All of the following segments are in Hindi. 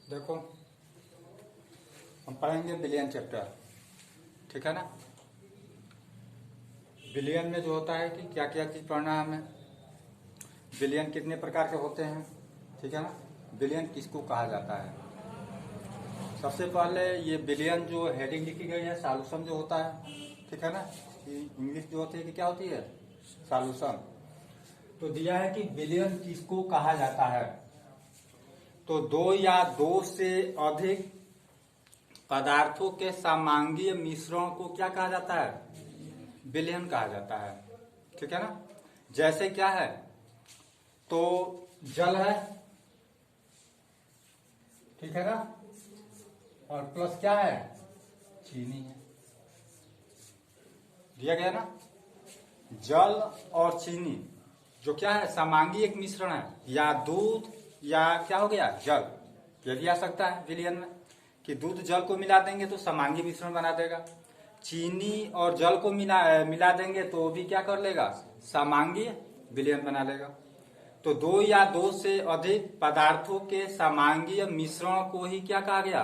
देखो, हम पढ़ेंगे बिलियन चैप्टर, ठीक है ना। बिलियन में जो होता है कि क्या क्या चीज पढ़ना है हमें, बिलियन कितने प्रकार के होते हैं, ठीक है ना। बिलियन किसको कहा जाता है। सबसे पहले ये बिलियन जो हेडिंग लिखी गई है, सॉल्यूशन जो होता है, ठीक है ना। इंग्लिश जो होती है कि क्या होती है, सॉल्यूशन। तो दिया है कि बिलियन किसको कहा जाता है। तो दो या दो से अधिक पदार्थों के समांगीय मिश्रण को क्या कहा जाता है, बिलियन कहा जाता है, ठीक है ना। जैसे क्या है, तो जल है, ठीक है ना, और प्लस क्या है, चीनी है। दिया गया ना, जल और चीनी जो क्या है, समांगी एक मिश्रण है, या दूध या क्या हो गया, जल। ये भी आ सकता है विलियन में कि दूध जल को मिला देंगे तो समांगी मिश्रण बना देगा, चीनी और जल को मिला देंगे तो वो भी क्या कर लेगा, समांगी विलियन बना लेगा। तो दो या दो से अधिक पदार्थों के समांगीय मिश्रण को ही क्या कहा गया,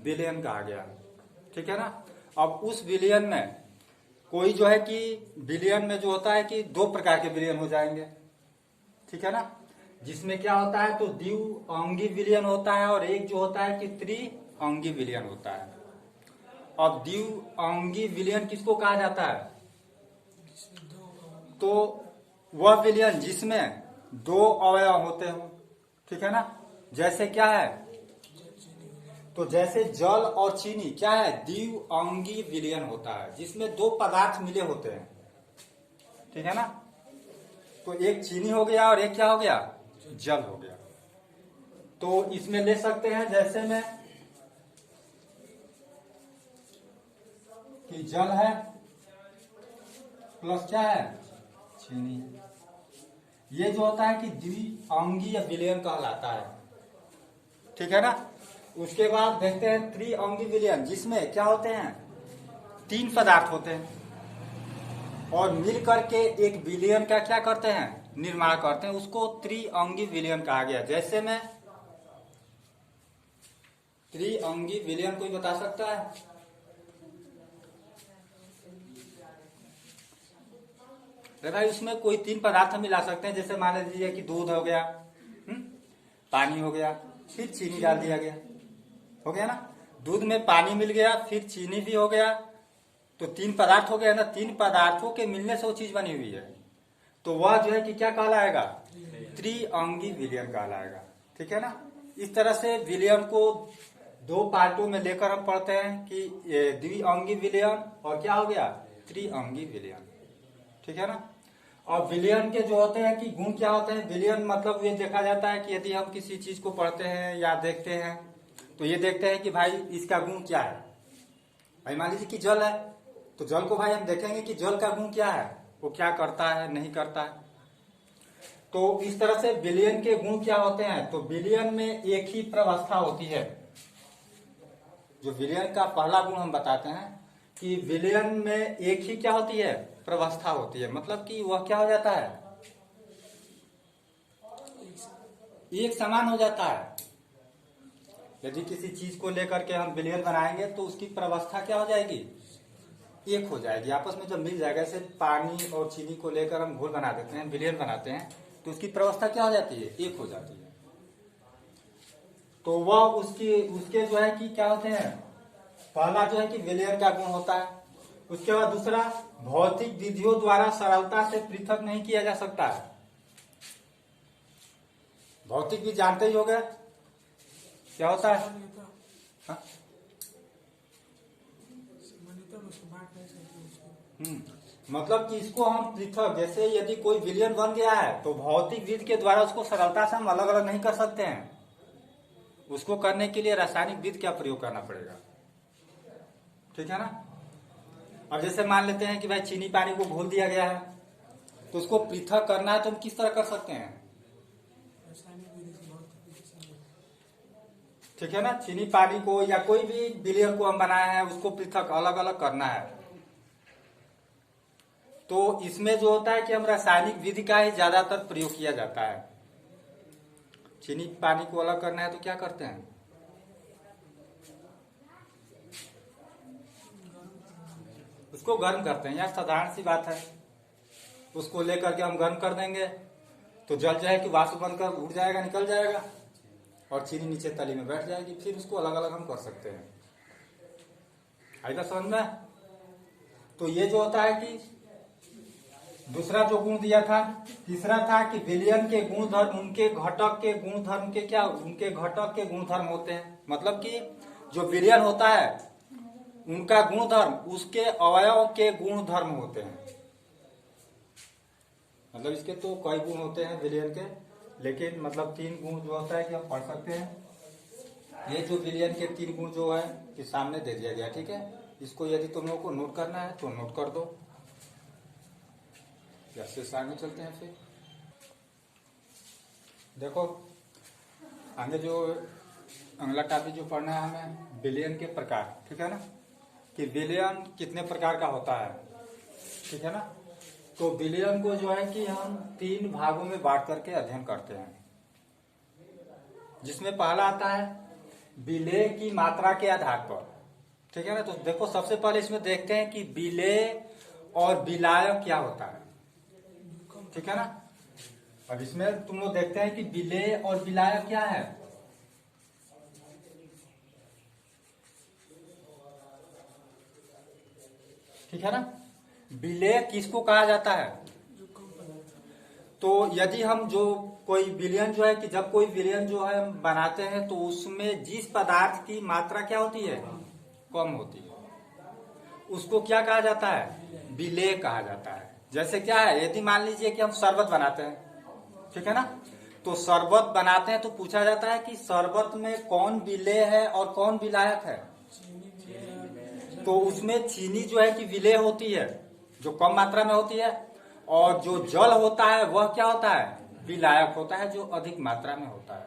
विलियन कहा गया, ठीक है ना। अब उस विलियन में कोई जो है कि विलियन में जो होता है कि दो प्रकार के विलियन हो जाएंगे, ठीक है ना। जिसमें क्या होता है, तो द्विअंगी विलियन होता है, और एक जो होता है कि त्रिअंगी विलियन होता है। अब द्विअंगी विलियन किसको कहा जाता है, तो वह विलियन जिसमें दो अवयव होते हो, ठीक है ना। जैसे क्या है, तो जैसे जल और चीनी क्या है, द्विअंगी विलियन होता है, जिसमें दो पदार्थ मिले होते हैं, ठीक है ना। तो एक चीनी हो गया और एक क्या हो गया, जल हो गया। तो इसमें ले सकते हैं जैसे में कि जल है प्लस क्या है, चीनी। ये जो होता है कि द्विअंगीय विलयन कहलाता है, ठीक है ना। उसके बाद देखते हैं त्रिअंगी विलयन, जिसमें क्या होते हैं, तीन पदार्थ होते हैं और मिलकर के एक विलयन का क्या करते हैं, निर्माण करते हैं। उसको त्रिअंगी विलयन कहा गया। जैसे में त्रिअंगी विलयन कोई बता सकता है, भाई उसमें कोई तीन पदार्थ मिला सकते हैं। जैसे मान लीजिए कि दूध हो गया, पानी हो गया, फिर चीनी डाल दिया गया, हो गया ना। दूध में पानी मिल गया, फिर चीनी भी हो गया, तो तीन पदार्थ हो गया ना। तीन पदार्थों के मिलने से वो चीज बनी हुई है, तो वह जो है कि क्या कहलाएगा, त्रिअंगी विलयन कहलाएगा, ठीक है ना। इस तरह से विलयन को दो पार्टों में लेकर हम पढ़ते हैं कि द्विअंगी विलयन और क्या हो गया, त्रिअंगी विलयन, ठीक है ना। और विलयन के जो होते हैं कि गुण क्या होते हैं, विलयन मतलब ये देखा जाता है कि यदि हम किसी चीज को पढ़ते हैं या देखते हैं तो ये देखते हैं कि भाई इसका गुण क्या है। भाई मान लीजिए कि जल है, तो जल को भाई हम देखेंगे कि जल का गुण क्या है, वो क्या करता है नहीं करता है। तो इस तरह से विलयन के गुण क्या होते हैं, तो विलयन में एक ही प्रवस्था होती है। जो विलयन का पहला गुण हम बताते हैं कि विलयन में एक ही क्या होती है, प्रवस्था होती है। मतलब कि वह क्या हो जाता है, एक समान हो जाता है। यदि किसी चीज को लेकर के हम विलयन बनाएंगे तो उसकी प्रवस्था क्या हो जाएगी, एक हो जाएगी, आपस में जब मिल जाएगा। जैसे पानी और चीनी को लेकर हम घोल बना देते हैं, विलयन बनाते हैं, तो उसकी प्रवस्था क्या हो जाती है, एक हो जाती है। तो वह उसके जो है कि क्या होते हैं, पहला जो है कि विलयन का गुण होता है। उसके बाद दूसरा, भौतिक विधियों द्वारा सरलता से पृथक नहीं किया जा सकता है। भौतिक भी जानते ही हो गए क्या होता है, हाँ? मतलब कि इसको हम पृथक, जैसे यदि कोई विलयन बन गया है तो भौतिक विधि के द्वारा उसको सरलता से हम अलग अलग नहीं कर सकते हैं। उसको करने के लिए रासायनिक विधि का प्रयोग करना पड़ेगा, ठीक है ना। अब जैसे मान लेते हैं कि भाई चीनी पानी को घोल दिया गया है, तो उसको पृथक करना है तो हम किस तरह कर सकते हैं, ठीक है ना। चीनी पानी को या कोई भी विलयन को हम बनाए हैं, उसको पृथक अलग अलग करना है। तो इसमें जो होता है कि हम रासायनिक विधि का ही ज्यादातर प्रयोग किया जाता है। चीनी पानी को अलग करना है तो क्या करते हैं, उसको गर्म करते हैं। यार साधारण सी बात है, उसको लेकर के हम गर्म कर देंगे तो जल जाएगी, वाष्प बनकर उड़ जाएगा, निकल जाएगा और चीनी नीचे तली में बैठ जाएगी। फिर उसको अलग अलग हम कर सकते हैं। आएगा समझ में? तो ये जो होता है कि दूसरा जो गुण दिया था, तीसरा था कि विलयन के गुणधर्म उनके घटक के गुणधर्म के क्या, उनके घटक के गुणधर्म होते हैं। मतलब कि जो विलयन होता है उनका गुणधर्म उसके अवयव के गुणधर्म होते हैं। मतलब इसके तो कई गुण होते हैं विलयन के, लेकिन मतलब 3 गुण जो होता है कि हम पढ़ सकते हैं। ये जो विलयन के 3 गुण जो है कि सामने दे दिया गया, ठीक है। इसको यदि तुम लोगों को नोट करना है तो नोट कर दो। जैसे आगे चलते हैं। फिर देखो आगे जो अगला टॉपिक जो पढ़ना है हमें, विलयन के प्रकार, ठीक है ना, कि विलयन कितने प्रकार का होता है, ठीक है ना। तो विलयन को जो है कि हम 3 भागों में बांट करके अध्ययन करते हैं, जिसमें पहला आता है विलेय की मात्रा के आधार पर, ठीक है ना। तो देखो सबसे पहले इसमें देखते हैं कि विलेय और विलायक क्या होता है, ठीक है ना। अब इसमें तुम लोग देखते हैं कि विलेय और विलायक क्या है। ठीक है ना। विलेय किसको कहा जाता है? तो यदि हम जो कोई विलयन जो है कि जब कोई विलयन जो है हम बनाते हैं तो उसमें जिस पदार्थ की मात्रा क्या होती है, कम होती है, उसको क्या कहा जाता है? विलेय कहा जाता है। जैसे क्या है, यदि मान लीजिए कि हम शरबत बनाते हैं, ठीक है ना, तो शरबत बनाते हैं तो पूछा जाता है कि शरबत में कौन विलेय है और कौन विलायक है। तो उसमें चीनी जो है कि विलेय होती है, जो कम मात्रा में होती है, और जो जल होता है वह क्या होता है? विलायक होता है, जो अधिक मात्रा में होता है,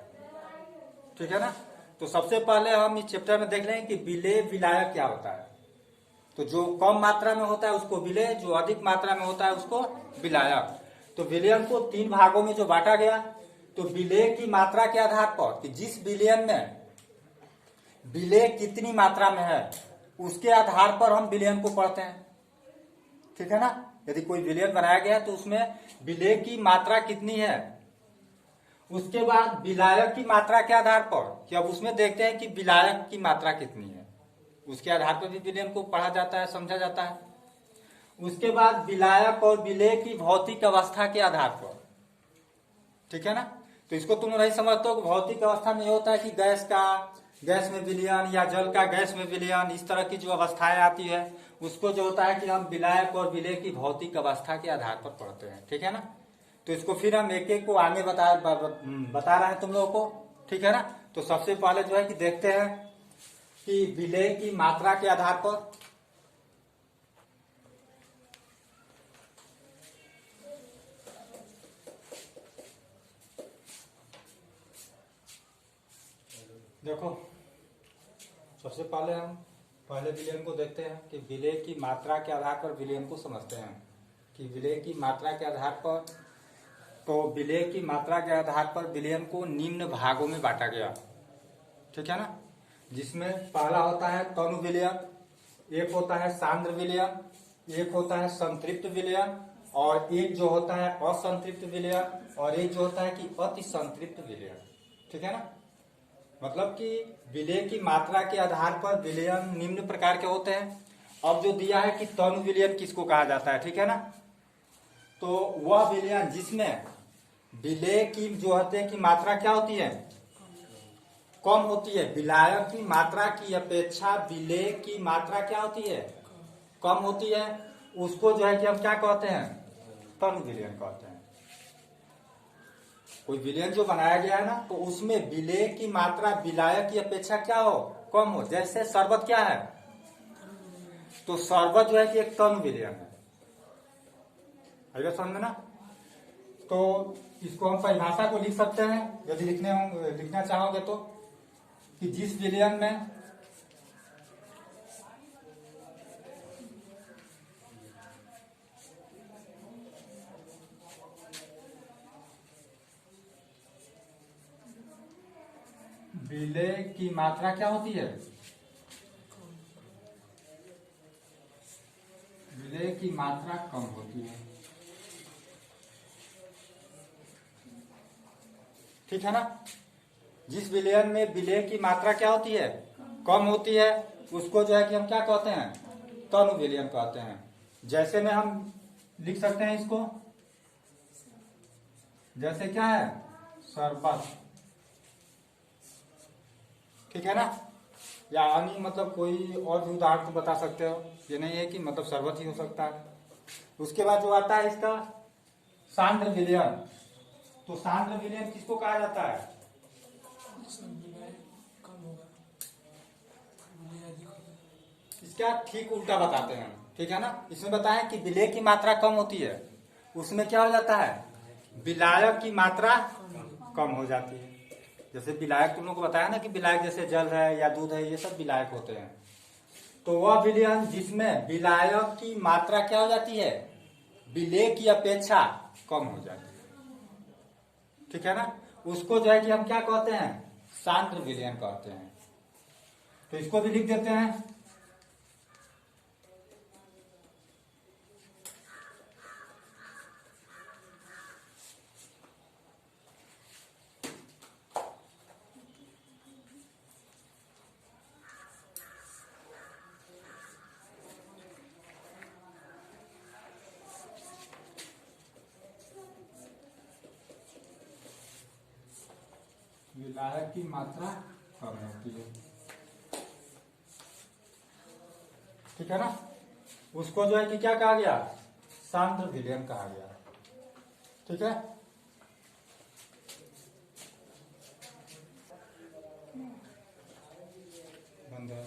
ठीक है ना। तो सबसे पहले हम इस चैप्टर में देख लेंगे कि विलेय विलायक क्या होता है। तो जो कम मात्रा में होता है उसको विलेय, जो अधिक मात्रा में होता है उसको विलायक। तो विलयन को 3 भागों में जो बांटा गया, तो विलेय की मात्रा के आधार पर कि जिस विलयन में विलेय कितनी मात्रा में है उसके आधार पर हम विलयन को पढ़ते हैं, ठीक है ना। यदि कोई विलयन बनाया गया तो उसमें विलेय की मात्रा कितनी है, उसके बाद विलायक की मात्रा के आधार पर कि अब उसमें देखते हैं कि विलायक की मात्रा कितनी है, उसके आधार पर भी विलयन को पढ़ा जाता है, समझा जाता है। उसके बाद विलायक और विलेय की भौतिक अवस्था के आधार पर, ठीक है ना। तो इसको तुम नहीं समझते हो कि भौतिक अवस्था में ये होता है कि गैस में विलयन या जल का गैस में विलयन, इस तरह की जो अवस्थाएं आती है उसको जो होता है कि हम विलायक और विलेय की भौतिक अवस्था के आधार पर पढ़ते हैं, ठीक है ना। तो इसको फिर हम एक एक को आगे बता रहे हैं तुम लोगों को, ठीक है ना। तो सबसे पहले जो है कि देखते हैं कि विलेय की मात्रा के आधार पर, देखो सबसे पहले हम पहले विलयन को देखते हैं कि विलेय की मात्रा के आधार पर विलयन को समझते हैं कि विलेय की मात्रा के आधार पर, तो विलेय की मात्रा के आधार पर विलयन को निम्न भागों में बांटा गया, ठीक है ना। जिसमें पहला होता है तनु विलयन, एक होता है सांद्र विलयन, एक होता है संतृप्त विलयन, और एक जो होता है असंतृप्त विलयन, और एक जो होता है कि अति संतृप्त विलयन, ठीक है ना। मतलब कि विलेय की मात्रा के आधार पर विलयन निम्न प्रकार के होते हैं। अब जो दिया है कि तनु विलयन किसको कहा जाता है, ठीक है ना। तो वह विलयन जिसमें विलेय की जो होते हैं कि मात्रा क्या होती है, कम होती है। विलायक की मात्रा की अपेक्षा विलेय की मात्रा क्या होती है, कम होती है। उसको जो है कि हम क्या कहते हैं, तनु विलयन कहते हैं। कोई विलयन जो बनाया गया है ना, तो उसमें विलेय की मात्रा विलायक की अपेक्षा क्या हो, कम हो। जैसे शरबत क्या है, तो शरबत जो है कि एक तनु विलयन है, आइए समझ ना। तो इसको हम परिभाषा को लिख सकते हैं यदि लिखना चाहोगे तो, कि जिस विलयन में विलेय की मात्रा क्या होती है, विलय की मात्रा कम होती है। ठीक है ना। जिस विलयन में विलय की मात्रा क्या होती है, कम होती है, उसको जो है कि हम क्या कहते हैं, तनु विलयन कहते हैं। जैसे में हम लिख सकते हैं इसको, जैसे क्या है, शरबत। ठीक है ना। या अन्य मतलब कोई और भी उदाहरण तो बता सकते हो, ये नहीं है कि मतलब शरबत ही हो सकता है। उसके बाद जो आता है इसका सांद्र विलयन। तो सांद्र विलयन किसको कहा जाता है, इसका ठीक उल्टा बताते हैं। ठीक है ना। इसमें बताएं कि विलय की मात्रा कम होती है, उसमें क्या हो जाता है, विलायक की मात्रा कम हो जाती है। जैसे विलायक तुम लोग को बताया ना कि विलायक जैसे जल है या दूध है, ये सब विलायक होते हैं। तो वह विलयन जिसमें विलायक की मात्रा क्या हो जाती है, विलय की अपेक्षा कम हो जाती है। ठीक है ना। उसको जो है कि हम क्या कहते हैं, सांद्र विलयन कहते हैं। तो इसको भी लिख देते हैं। विलायक की मात्रा कम होती है। ठीक है ना। उसको जो है कि क्या कहा गया, सांद्र विलयन कहा गया। ठीक है। बंद है।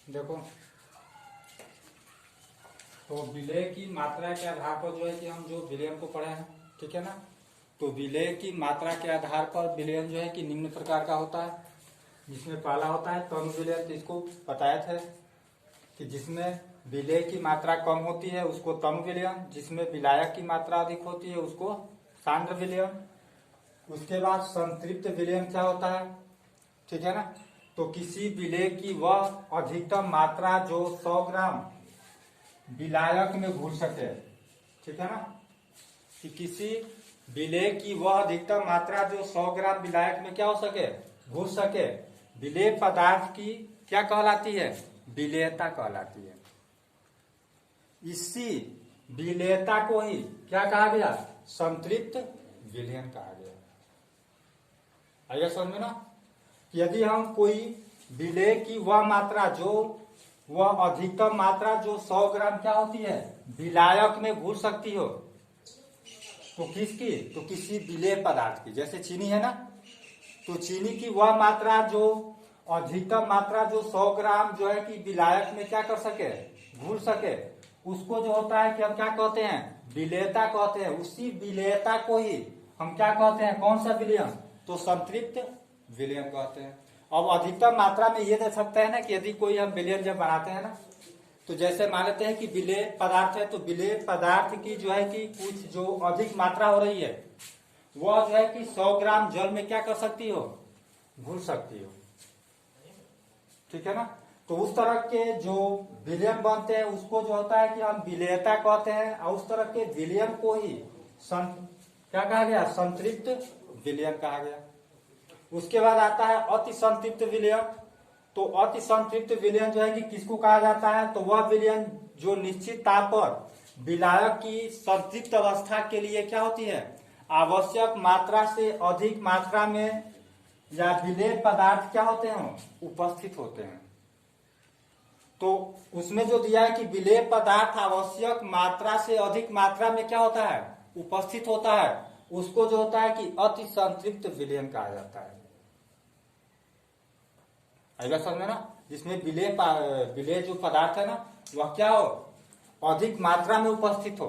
देखो, तो विलय की मात्रा के आधार पर जो है कि हम जो विलयन को पढ़े हैं, ठीक है ना। तो विलय की मात्रा के आधार पर विलयन जो है कि निम्न प्रकार का होता है। जिसमें पहला होता है तनु विलयन, तो इसको बताया था कि जिसमें विलय की मात्रा कम होती है उसको तनु विलयन, जिसमें विलायक की मात्रा अधिक होती है उसको सांद्र विलयन। उसके बाद संतृप्त विलयन क्या होता है, ठीक है ना। तो किसी विलय की वह अधिकतम मात्रा जो 100 ग्राम विलायक में घुल सके। ठीक है ना। कि किसी विलय की वह अधिकतम मात्रा जो 100 ग्राम विलायक में क्या हो सके, घुल सके। विलेय पदार्थ की क्या कहलाती है, विलेयता कहलाती है। इसी विलेयता को ही क्या कहा गया, संतृप्त विलयन कहा गया। आइए समझ में ना। यदि हम कोई विलेय की वह मात्रा जो वह अधिकतम मात्रा जो 100 ग्राम क्या होती है, विलायक में घुल सकती हो, तो किसकी, तो किसी विलेय पदार्थ की। जैसे चीनी है ना, तो चीनी की वह मात्रा जो अधिकतम मात्रा जो 100 ग्राम जो है कि विलायक में क्या कर सके, घुल सके, उसको जो होता है कि हम क्या कहते हैं, विलेयता कहते हैं। उसी विलेयता को ही हम क्या कहते हैं, कौन सा विलयन, तो संतृप्त विलयन कहते हैं। अब अधिकतम मात्रा में ये दे सकते हैं ना कि यदि कोई हम विलयन जब बनाते हैं ना, तो जैसे मान लेते हैं कि विलेय पदार्थ है, तो विलेय पदार्थ की जो है कि कुछ जो अधिक मात्रा हो रही है वह जो है कि 100 ग्राम जल में क्या कर सकती हो, घुल सकती हो। ठीक है ना। तो उस तरह के जो विलयन बनते हैं उसको जो होता है कि हम विलेयता कहते हैं, और उस तरह के विलयन को ही क्या कहा गया, संतृप्त विलयन कहा गया। उसके बाद आता है अति संतृप्त विलयन। तो अति संतृप्त विलयन जो है कि किसको कहा जाता है, तो वह विलयन जो निश्चित ताप पर विलायक की संतृप्त अवस्था के लिए क्या होती है, आवश्यक मात्रा से अधिक मात्रा में या विलेय पदार्थ क्या होते हैं, उपस्थित होते हैं। तो उसमें जो दिया है कि विलेय पदार्थ आवश्यक मात्रा से अधिक मात्रा में क्या होता है, उपस्थित होता है, उसको जो होता है कि अति संतृप्त विलयन कहा जाता है। आएगा समझ में ना। जिसमें विलेय जो पदार्थ है ना वह क्या हो, अधिक मात्रा में उपस्थित हो,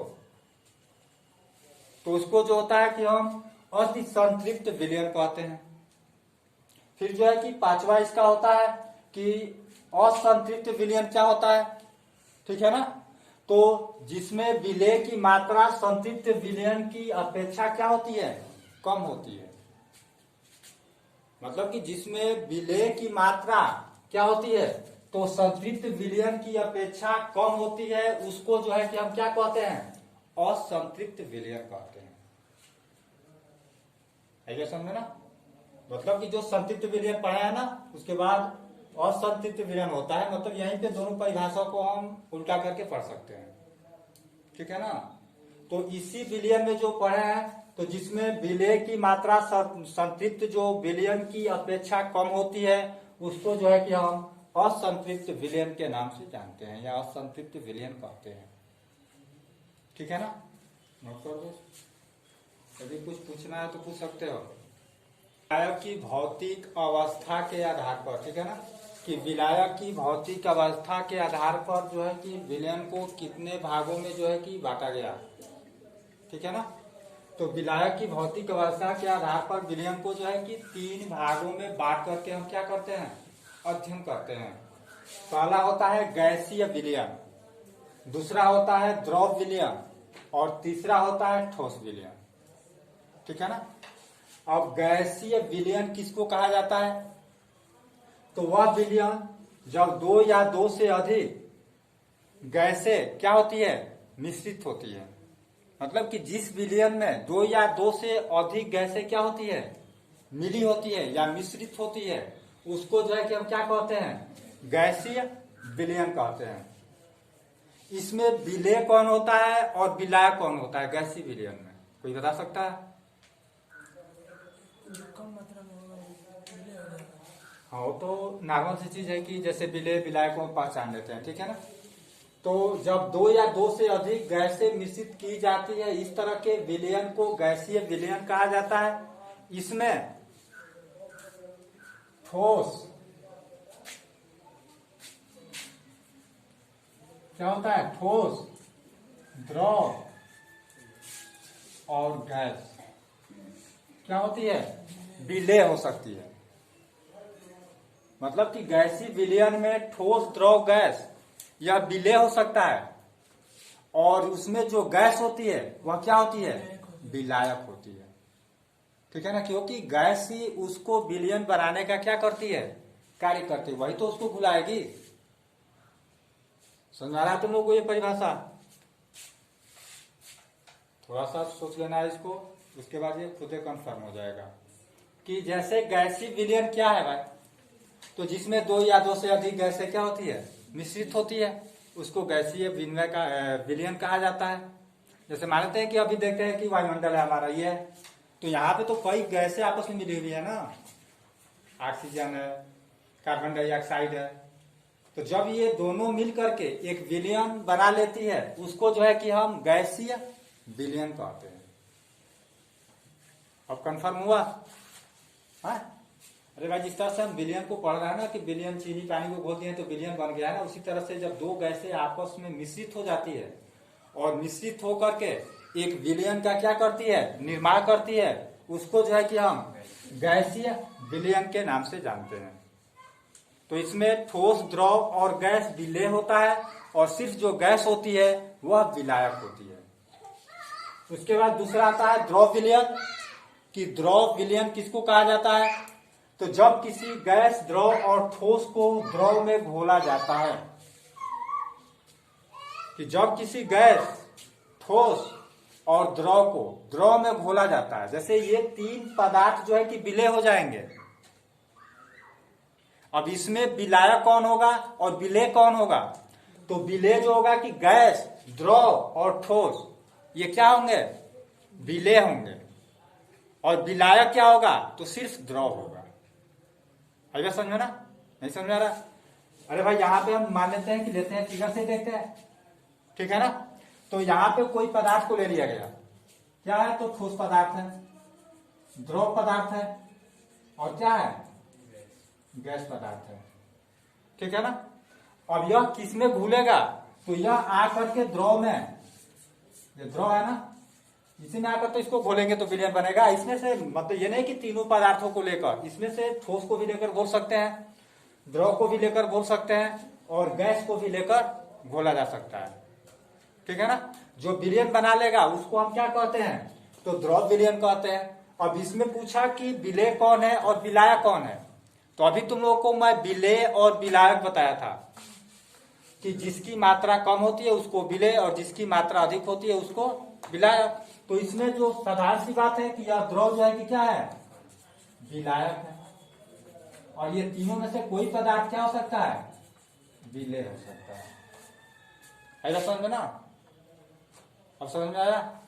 तो उसको जो होता है कि हम अति संतृप्त विलयन कहते हैं। फिर जो है कि पांचवा इसका होता है कि असंतृप्त विलयन क्या होता है, ठीक है ना। तो जिसमें विलेय की मात्रा संतृप्त विलयन की अपेक्षा क्या होती है, कम होती है। मतलब कि जिसमें विलय की मात्रा क्या होती है, तो संतृप्त विलयन की अपेक्षा कम होती है, उसको जो है कि हम क्या कहते हैं, असंतृप्त विलयन कहते हैं। है क्या समझे ना? मतलब कि जो संतृप्त विलयन पढ़ा है ना, उसके बाद असंतृप्त विलयन होता है, मतलब यहीं पे दोनों परिभाषा को हम उल्टा करके पढ़ सकते हैं। ठीक है ना? तो इसी विलयन में जो पढ़े हैं, तो जिसमें विलय की मात्रा संतृप्त जो विलयन की अपेक्षा कम होती है, उसको जो है कि हम असंतृप्त विलयन के नाम से जानते हैं या असंतृप्त विलयन कहते हैं। ठीक है ना? नोट कर दो। यदि कुछ पूछना है तो पूछ सकते हो। विलायक की भौतिक अवस्था के आधार पर, ठीक है ना, कि विलायक की भौतिक अवस्था के आधार पर जो है कि विलयन को कितने भागों में जो है कि बांटा गया। ठीक है ना? तो विलायक की भौतिक अवस्था के आधार पर विलयन को जो है कि 3 भागों में बांट करके हम क्या करते हैं, अध्ययन करते हैं। पहला होता है गैसीय विलयन, दूसरा होता है द्रव विलयन और तीसरा होता है ठोस विलयन। ठीक है ना? अब गैसीय विलयन किसको कहा जाता है, तो वह विलयन जब 2 या 2 से अधिक गैसें क्या होती है, मिश्रित होती है। मतलब कि जिस विलयन में 2 या 2 से अधिक गैसें क्या होती है, मिली होती है या मिश्रित होती है, उसको जो है कि हम क्या कहते हैं, गैसीय विलयन कहते हैं। इसमें विलय कौन होता है और विलायक कौन होता है गैसीय विलयन में, कोई बता सकता है? हाँ, तो नॉर्मल सी चीज है कि जैसे विलय विलायक को पहचान लेते हैं। ठीक है ना? तो जब 2 या 2 से अधिक गैसें मिश्रित की जाती है, इस तरह के विलयन को गैसीय विलयन कहा जाता है। इसमें ठोस क्या होता है, ठोस, द्रव और गैस क्या होती है, विलय हो सकती है। मतलब कि गैसीय विलयन में ठोस, द्रव, गैस यह विलय हो सकता है, और उसमें जो गैस होती है वह क्या होती है, विलायक होती है। ठीक है ना? क्योंकि गैस ही उसको विलयन बनाने का क्या करती है, कार्य करती है, वही तो उसको घुलाएगी। समझ आ रहा है तुम लोग को ये परिभाषा? थोड़ा सा सोच लेना है इसको, उसके बाद ये खुद ही कंफर्म हो जाएगा कि जैसे गैसीय विलयन क्या है भाई, तो जिसमें 2 या 2 से अधिक गैसें क्या होती है, मिश्रित होती है, उसको गैसीय विनिमय का विलयन कहा जाता है। जैसे मानते हैं कि अभी देखते हैं कि वायुमंडल है हमारा, ये है, तो यहाँ पे तो कई गैसें आपस में मिली हुई है ना, ऑक्सीजन है, कार्बन डाइऑक्साइड है। तो जब ये दोनों मिल करके एक विलयन बना लेती है, उसको जो है कि हम गैसीय विलयन कहते हैं। अब कंफर्म हुआ? हाँ? अरे भाई, जिस तरह से हम विलयन को पढ़ रहे हैं ना कि विलयन चीनी पानी को घोल दिए तो विलयन बन गया है ना, उसी तरह से जब 2 गैसें आपस में मिश्रित हो जाती है और मिश्रित होकर के एक विलयन का क्या करती है, निर्माण करती है, उसको जो है कि हम गैसीय विलयन के नाम से जानते हैं। तो इसमें ठोस, द्रव और गैस विलय होता है, और सिर्फ जो गैस होती है वह विलायक होती है। उसके बाद दूसरा आता है द्रव विलयन, कि द्रव विलयन किसको कहा जाता है, तो जब किसी गैस, द्रव और ठोस को द्रव में घोला जाता है, कि जब किसी गैस, ठोस और द्रव को द्रव में घोला जाता है, जैसे ये 3 पदार्थ जो है कि विलय हो जाएंगे। अब इसमें विलायक कौन होगा और विलय कौन होगा, तो विलय जो होगा कि गैस, द्रव और ठोस ये क्या होंगे, विलय होंगे, और विलायक क्या होगा, तो सिर्फ द्रव होगा। अगर समझो ना, नहीं समझ आ रहा? अरे भाई, यहाँ पे हम मान लेते हैं कि लेते हैं, फिगर से देखते हैं। ठीक है ना? तो यहाँ पे कोई पदार्थ को ले लिया गया, क्या है, तो ठोस पदार्थ है, द्रव पदार्थ है, और क्या है, गैस पदार्थ है। ठीक है ना? अब यह किस में घुलेगा, तो यह आकर के द्रव में, ये द्रव है ना, इसी में आकर तो इसको घोलेंगे तो विलयन बनेगा। इसमें से मतलब ये नहीं कि तीनों पदार्थों को लेकर, इसमें से ठोस को भी लेकर घोल सकते हैं, द्रव को भी लेकर घोल सकते हैं, और गैस को भी लेकर घोला जा सकता है। ठीक है ना? जो विलयन बना लेगा उसको हम क्या कहते हैं, तो द्रव विलयन कहते हैं, अब इसमें पूछा कि विलेय कौन है और विलायक कौन है। तो अभी तुम लोगों को मैं विलेय और विलायक बताया था कि जिसकी मात्रा कम होती है उसको विलेय और जिसकी मात्रा अधिक होती है उसको विलायक। तो इसमें जो साधारण सी बात है कि यह द्रव जो है कि क्या है, विलायक है। और ये तीनों में से कोई पदार्थ क्या हो सकता है, विलेय हो सकता है। ऐसा समझ में ना, अब समझ में आया।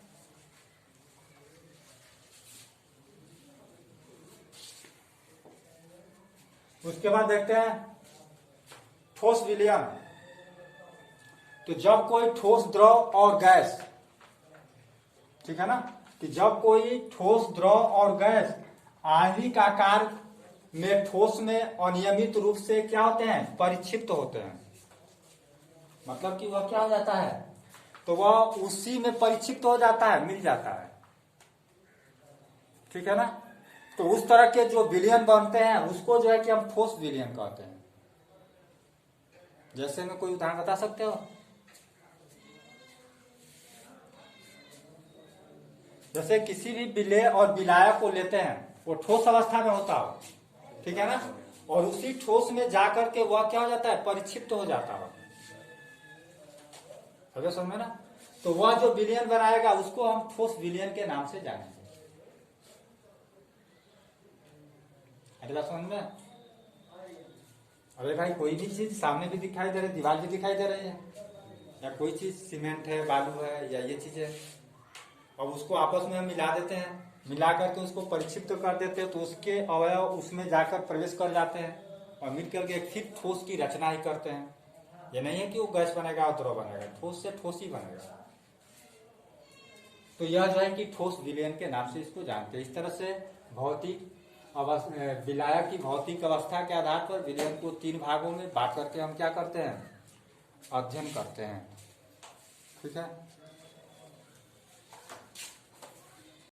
उसके बाद देखते हैं ठोस विलयन। तो जब कोई ठोस द्रव और गैस, ठीक है ना, कि जब कोई ठोस द्रव और गैस आणविक आकार में ठोस में अनियमित रूप से क्या होते हैं, परिक्षिप्त होते हैं। मतलब कि वह क्या हो जाता है, तो वह उसी में परिक्षिप्त हो जाता है, मिल जाता है, ठीक है ना। तो उस तरह के जो विलयन बनते हैं उसको जो है कि हम ठोस विलयन कहते हैं। जैसे में कोई उदाहरण बता सकते हो। जैसे किसी भी विलेय और विलायक को लेते हैं, वो ठोस अवस्था में होता हो, ठीक है ना, और उसी ठोस में जाकर के वह क्या हो जाता है, परिक्षिप्त हो जाता हो। अगर समझ में ना, तो वह जो विलयन बनाएगा उसको हम ठोस विलयन के नाम से जानेंगे। अगला समझ में। अरे भाई कोई भी चीज सामने भी दिखाई दे रही है, दीवार भी दिखाई दे रही है, या कोई चीज सीमेंट है, बालू है, या ये चीज है, अब उसको आपस में हम मिला देते हैं, मिला करके उसको परिक्षिप्त कर देते हैं, तो उसके अवयव उसमें जाकर प्रवेश कर जाते हैं और मिल करके एक फिर ठोस की रचना ही करते हैं। ये नहीं है कि वो गैस बनेगा और द्रव बनेगा, ठोस से ठोस ही बनेगा। तो यह जो है कि ठोस विलयन के नाम से इसको जानते हैं। इस तरह से भौतिक विलायक की भौतिक अवस्था के आधार पर विलयन को 3 भागों में बांट करके हम क्या करते हैं, अध्ययन करते हैं, ठीक है।